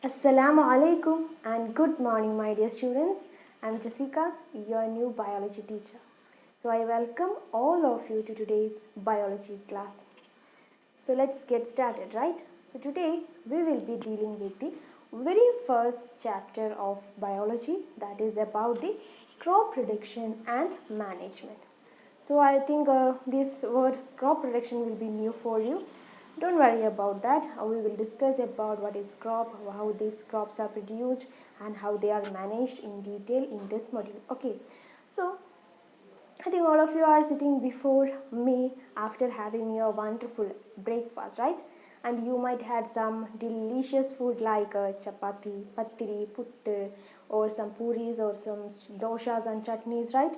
Assalamu alaikum and good morning, my dear students. I'm Jessica, your new biology teacher. So, I welcome all of you to today's biology class. So, let's get started, right? So, today we will be dealing with the very first chapter of biology, that is about the crop production and management. So, I think this word crop production will be new for you. Don't worry about that. We will discuss about what is crop, how these crops are produced and how they are managed in detail in this module. Okay, so I think all of you are sitting before me after having your wonderful breakfast, right? And you might had some delicious food like chapati, patiri, puttu, or some puris or some doshas and chutneys, right?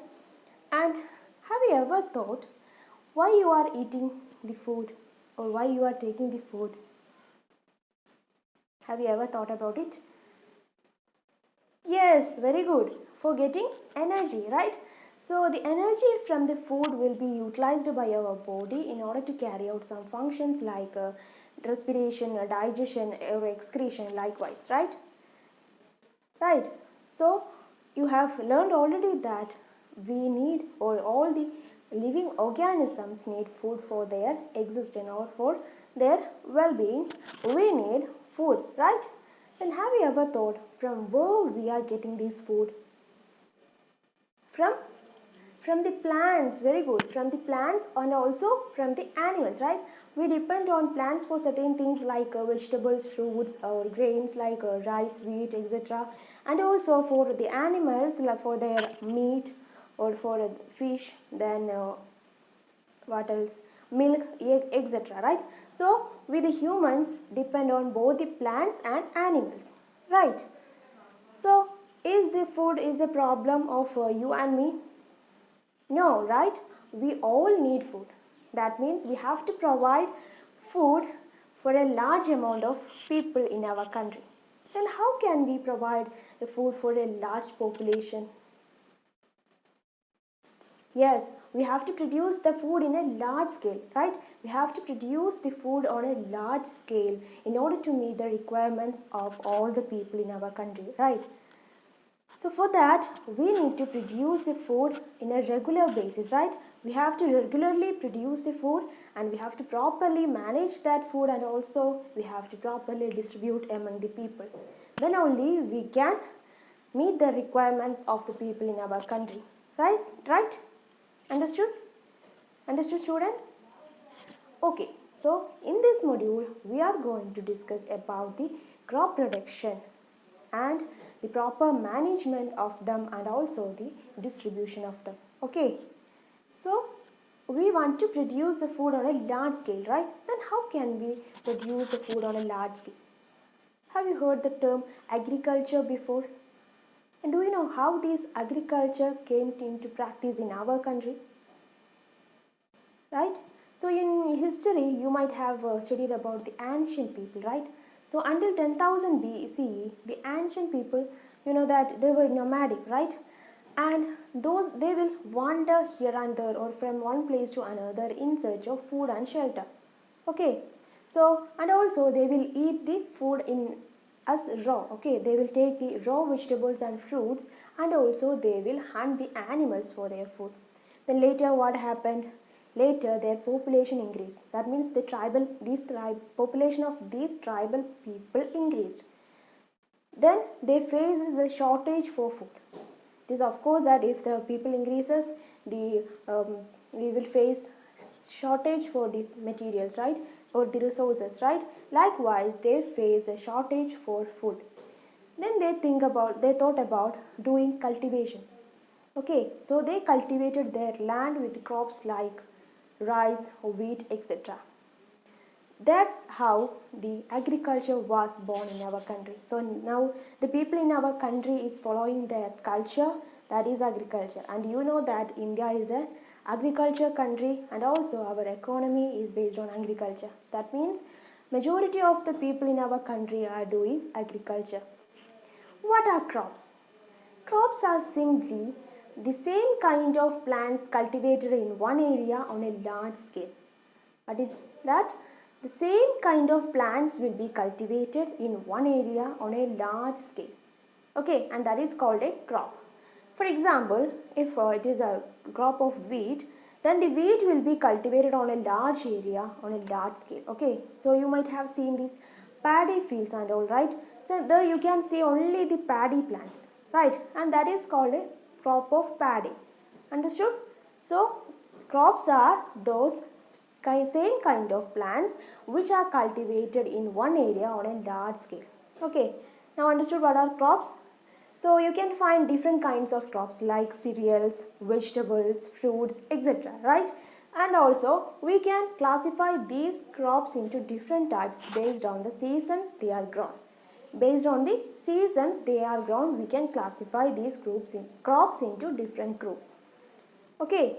And have you ever thought why you are eating the food or why you are taking the food? Have you ever thought about it? Yes, very good. For getting energy, right? So the energy from the food will be utilized by our body in order to carry out some functions like respiration, digestion or excretion likewise, right? Right. So you have learned already that we need, or all the living organisms need food for their existence or for their well-being. We need food, right? And have you ever thought from where we are getting this food? From the plants, very good, from the plants and also from the animals, right? We depend on plants for certain things like vegetables, fruits or grains like rice, wheat, etc., and also for the animals like for their meat or for fish, then what else, milk, egg, etc., right? So we the humans depend on both the plants and animals, right? So is the food is a problem of you and me? No, right? We all need food. That means we have to provide food for a large amount of people in our country. Then how can we provide the food for a large population? Yes, we have to produce the food in a large scale, right? We have to produce the food on a large scale in order to meet the requirements of all the people in our country, right? So for that, we need to produce the food in a regular basis, right? We have to regularly produce the food and we have to properly manage that food, and also we have to properly distribute among the people. Then only we can meet the requirements of the people in our country. Right? Right? Understood? Understood, students? Okay, so in this module, we are going to discuss about the crop production and the proper management of them and also the distribution of them. Okay, so we want to produce the food on a large scale, right? Then how can we produce the food on a large scale? Have you heard the term agriculture before? And do you know how this agriculture came into practice in our country? Right? So in history, you might have studied about the ancient people, right? So until 10,000 BCE, the ancient people, you know that they were nomadic, right? And those they will wander here and there or from one place to another in search of food and shelter. Okay. So and also they will eat the food in as raw. Okay, they will take the raw vegetables and fruits, and also they will hunt the animals for their food. Then later what happened? Later their population increased. That means the population of these tribal people increased. Then they faced the shortage for food. It is of course that if the people increases, the we will face shortage for the materials, right, or the resources, right? Likewise, they face a shortage for food. Then they thought about doing cultivation. Okay, so they cultivated their land with crops like rice, wheat, etc. That's how the agriculture was born in our country. So now the people in our country is following that culture, that is agriculture. And you know that India is a agriculture country, and also our economy is based on agriculture. That means majority of the people in our country are doing agriculture. What are crops? Crops are simply the same kind of plants cultivated in one area on a large scale. What is that? the same kind of plants will be cultivated in one area on a large scale. Okay, and that is called a crop. For example, if it is a crop of wheat, then the wheat will be cultivated on a large area on a large scale. Okay, so you might have seen these paddy fields and all, right? So there you can see only the paddy plants, right? And that is called a crop of paddy. Understood? So crops are those same kind of plants which are cultivated in one area on a large scale. Okay, now understood what are crops? So you can find different kinds of crops like cereals, vegetables, fruits, etc. Right? And also we can classify these crops into different types based on the seasons they are grown. Based on the seasons they are grown, we can classify these crops into different groups. Okay.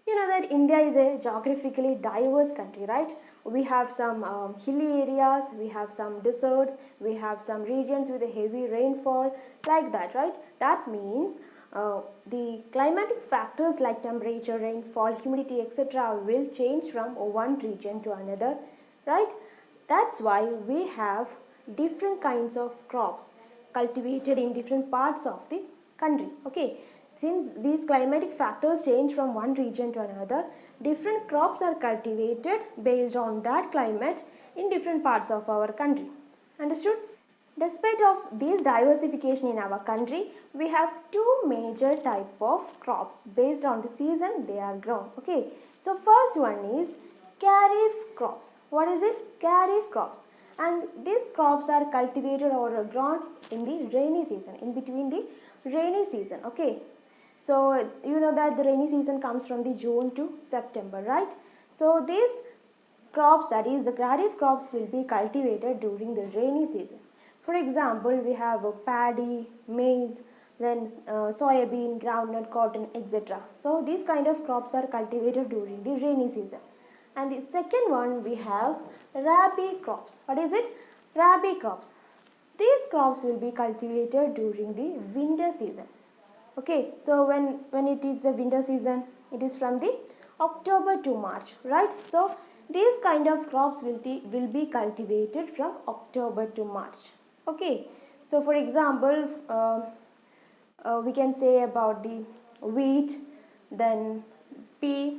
You know that India is a geographically diverse country, right? We have some hilly areas, we have some deserts, we have some regions with a heavy rainfall, like that, right? That means the climatic factors like temperature, rainfall, humidity, etc. will change from one region to another, right? That's why we have different kinds of crops cultivated in different parts of the country. Okay, since these climatic factors change from one region to another, different crops are cultivated based on that climate in different parts of our country. Understood? Despite of this diversification in our country, we have two major type of crops based on the season they are grown. Okay, so first one is kharif crops. What is it? Kharif crops. And these crops are cultivated or grown in the rainy season, in between the rainy season. Okay, so you know that the rainy season comes from the June to September, right? So these crops, that is the kharif crops, will be cultivated during the rainy season. For example, we have paddy, maize, then soybean, groundnut, cotton, etc. So these kind of crops are cultivated during the rainy season. And the second one we have rabi crops. What is it? Rabi crops. These crops will be cultivated during the winter season. Okay, so when it is the winter season, it is from the October to March, right? So these kind of crops will be cultivated from October to March. Okay, so for example, we can say about the wheat, then pea,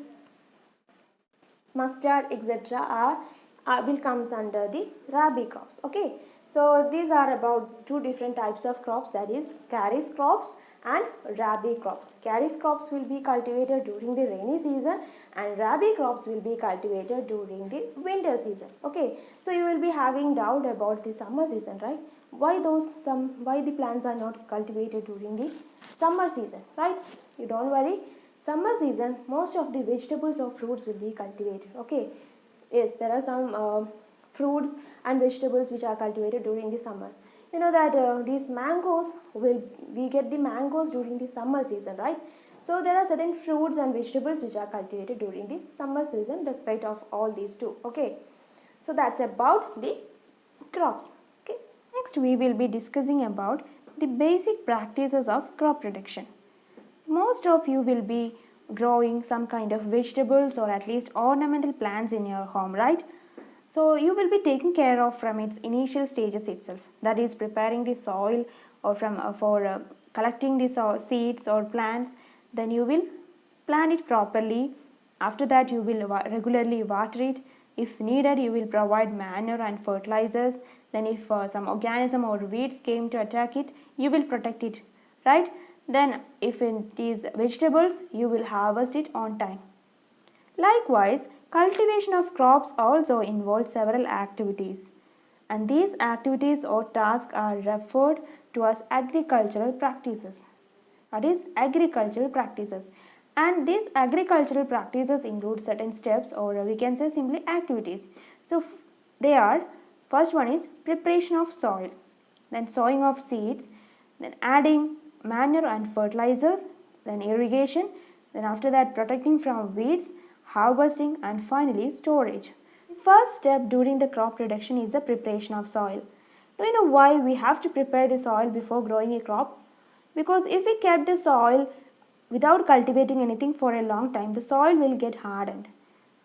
mustard, etc. Will comes under the rabi crops. Okay, so these are about two different types of crops, that is kharif crops and rabi crops. Kharif crops will be cultivated during the rainy season and rabi crops will be cultivated during the winter season. Okay, so you will be having doubt about the summer season, right? Why the plants are not cultivated during the summer season, right? You don't worry. Summer season, most of the vegetables or fruits will be cultivated. Okay, yes, there are some fruits and vegetables which are cultivated during the summer. You know that these mangoes, we get the mangoes during the summer season, right? So there are certain fruits and vegetables which are cultivated during the summer season despite of all these two. Okay, so that's about the crops. Okay, next we will be discussing about the basic practices of crop production. Most of you will be growing some kind of vegetables or at least ornamental plants in your home, right? So you will be taking care of from its initial stages itself, that is preparing the soil or for collecting the seeds or plants. Then you will plant it properly. After that you will regularly water it. If needed, you will provide manure and fertilizers. Then if some organism or weeds came to attack it, you will protect it, right? Then if it is vegetables, you will harvest it on time. Likewise, cultivation of crops also involves several activities, and these activities or tasks are referred to as agricultural practices. That is agricultural practices. And these agricultural practices include certain steps, or we can say simply activities. So they are, first one is preparation of soil, then sowing of seeds, then adding manure and fertilizers, then irrigation, then after that protecting from weeds, harvesting, and finally storage. The first step during the crop production is the preparation of soil. Do you know why we have to prepare the soil before growing a crop? Because if we kept the soil without cultivating anything for a long time, the soil will get hardened.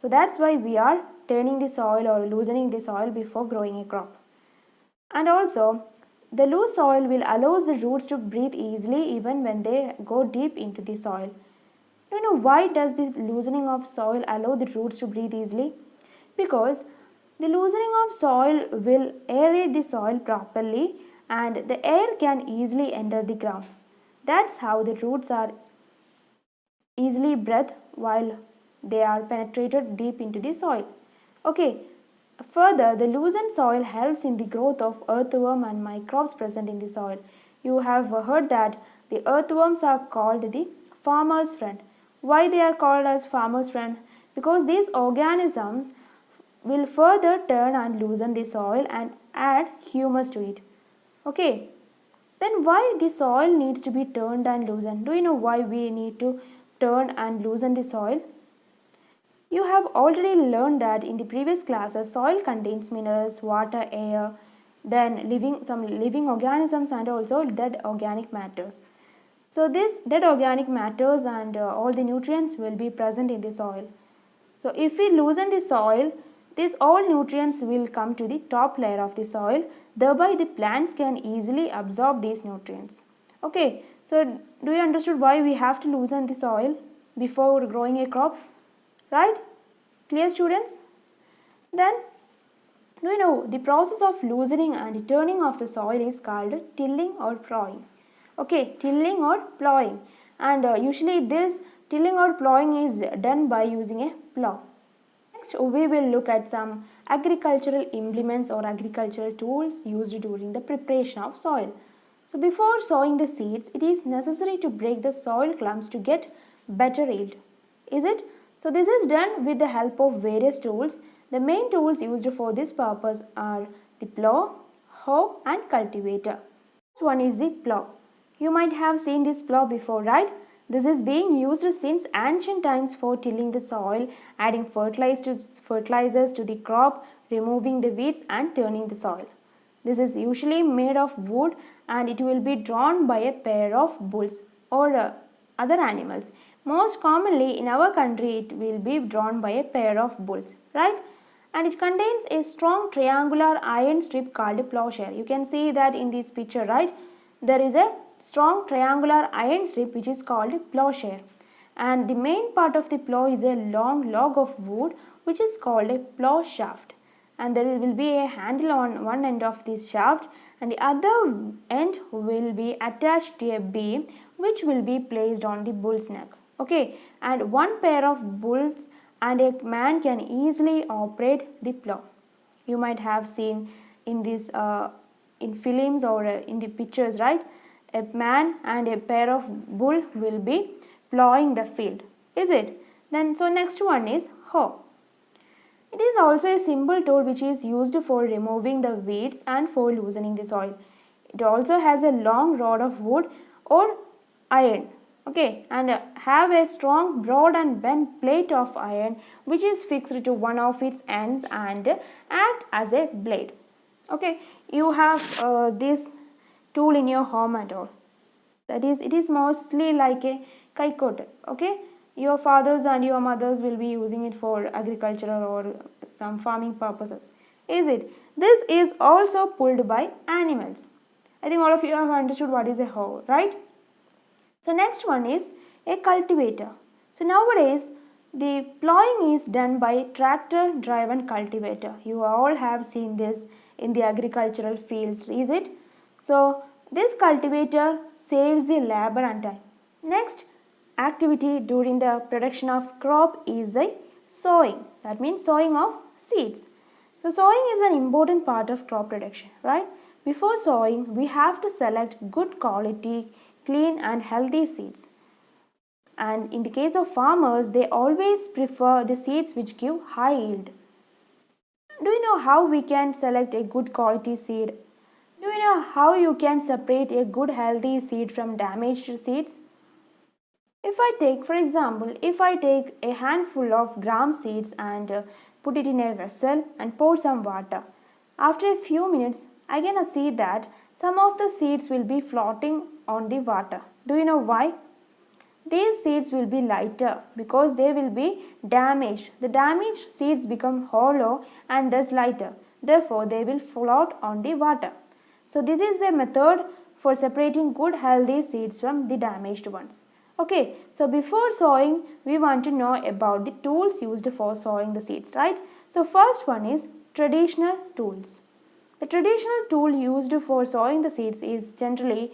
So that's why we are turning the soil or loosening the soil before growing a crop. And also, the loose soil will allow the roots to breathe easily even when they go deep into the soil. Do you know why does the loosening of soil allow the roots to breathe easily? Because the loosening of soil will aerate the soil properly and the air can easily enter the ground. That's how the roots are easily breathe while they are penetrated deep into the soil. Okay, further, the loosened soil helps in the growth of earthworm and microbes present in the soil. You have heard that the earthworms are called the farmer's friend. Why they are called as farmer's friend? Because these organisms will further turn and loosen the soil and add humus to it. Okay, then why the soil needs to be turned and loosened? Do you know why we need to turn and loosen the soil? You have already learned that in the previous classes, soil contains minerals, water, air, then some living organisms and also dead organic matters. So these dead organic matters and all the nutrients will be present in the soil. So if we loosen the soil, these all nutrients will come to the top layer of the soil, thereby the plants can easily absorb these nutrients. Okay, so do you understood why we have to loosen the soil before growing a crop? Right? Clear, students? Then, do you know the process of loosening and turning of the soil is called tilling or plowing. Okay, tilling or plowing, and usually this tilling or plowing is done by using a plow. Next, we will look at some agricultural implements or agricultural tools used during the preparation of soil. So before sowing the seeds, it is necessary to break the soil clumps to get better yield. Is it? So this is done with the help of various tools. The main tools used for this purpose are the plow, hoe and cultivator. First one is the plow. You might have seen this plow before, right? This is being used since ancient times for tilling the soil, adding fertilizers to the crop, removing the weeds and turning the soil. This is usually made of wood and it will be drawn by a pair of bulls or other animals. Most commonly in our country it will be drawn by a pair of bulls, right? And it contains a strong triangular iron strip called a plowshare. You can see that in this picture, right? There is a strong triangular iron strip which is called a plowshare. And the main part of the plow is a long log of wood which is called a plow shaft. And there will be a handle on one end of this shaft and the other end will be attached to a beam which will be placed on the bull's neck. Okay, and one pair of bulls and a man can easily operate the plow. You might have seen in this in films or in the pictures, right? A man and a pair of bull will be plowing the field. Is it? Then so next one is hoe. It is also a simple tool which is used for removing the weeds and for loosening the soil. It also has a long rod of wood or iron. Okay, and have a strong, broad and bent plate of iron which is fixed to one of its ends and act as a blade. Okay, you have this tool in your home and all. That is, it is mostly like a kaikot. Okay, your fathers and your mothers will be using it for agricultural or some farming purposes. Is it? This is also pulled by animals. I think all of you have understood what is a hoe, right? So next one is a cultivator. So nowadays the plowing is done by tractor driven cultivator. You all have seen this in the agricultural fields, is it? So this cultivator saves the labor and time. Next activity during the production of crop is the sowing. That means sowing of seeds. So sowing is an important part of crop production, right? Before sowing, we have to select good quality, clean and healthy seeds. And in the case of farmers, they always prefer the seeds which give high yield. Do you know how we can select a good quality seed? Do you know how you can separate a good healthy seed from damaged seeds? If I take, for example, if I take a handful of gram seeds and put it in a vessel and pour some water, after a few minutes, I can see that some of the seeds will be floating on the water. Do you know why? these seeds will be lighter because they will be damaged. The damaged seeds become hollow and thus lighter. Therefore, they will float on the water. So, this is the method for separating good healthy seeds from the damaged ones. Okay, so before sowing, we want to know about the tools used for sowing the seeds, right? So, first one is traditional tools. The traditional tool used for sowing the seeds is generally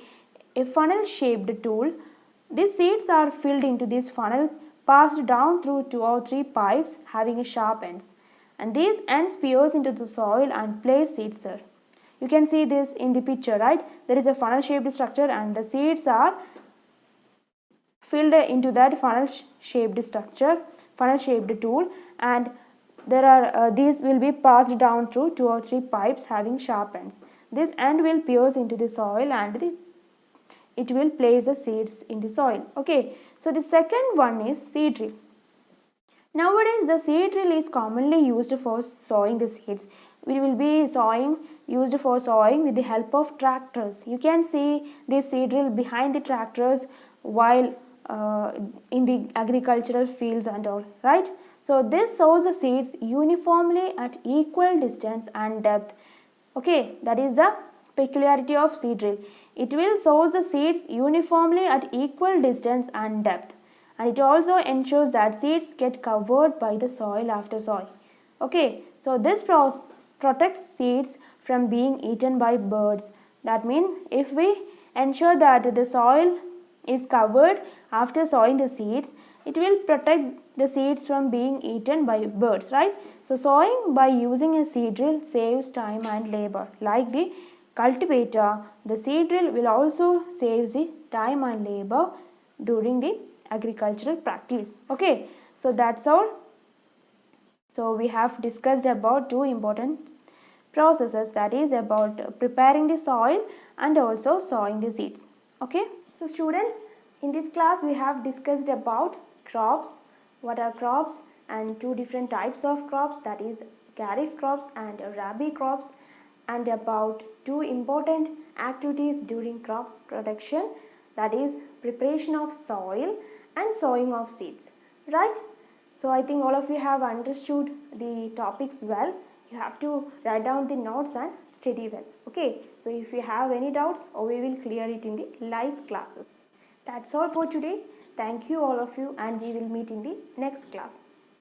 a funnel shaped tool. These seeds are filled into this funnel, passed down through 2 or 3 pipes having sharp ends, and these ends pierce into the soil and place seeds there. You can see this in the picture, right? There is a funnel shaped structure and the seeds are filled into that funnel shaped structure, funnel shaped tool, and there are these will be passed down through 2 or 3 pipes having sharp ends. This end will pierce into the soil and it will place the seeds in the soil. Okay, so the second one is seed drill. Nowadays the seed drill is commonly used for sowing the seeds. We will be used for sowing with the help of tractors. You can see this seed drill behind the tractors while in the agricultural fields and all, right? So this sows the seeds uniformly at equal distance and depth. Okay, that is the peculiarity of seed drill. It will sow the seeds uniformly at equal distance and depth, and it also ensures that seeds get covered by the soil after sowing. Okay, so this protects seeds from being eaten by birds. That means if we ensure that the soil is covered after sowing the seeds, it will protect the seeds from being eaten by birds, right? So sowing by using a seed drill saves time and labor. Like the cultivator, the seed drill will also save the time and labor during the agricultural practice. Okay, so that's all. So we have discussed about 2 important processes, that is about preparing the soil and also sowing the seeds. Okay, so students, in this class we have discussed about crops, what are crops, and 2 different types of crops, that is kharif crops and rabi crops, and about 2 important activities during crop production, that is preparation of soil and sowing of seeds, right? So I think all of you have understood the topics well. You have to write down the notes and study well. Okay, so if you have any doubts, we will clear it in the live classes. That's all for today. Thank you all of you, and we will meet in the next class.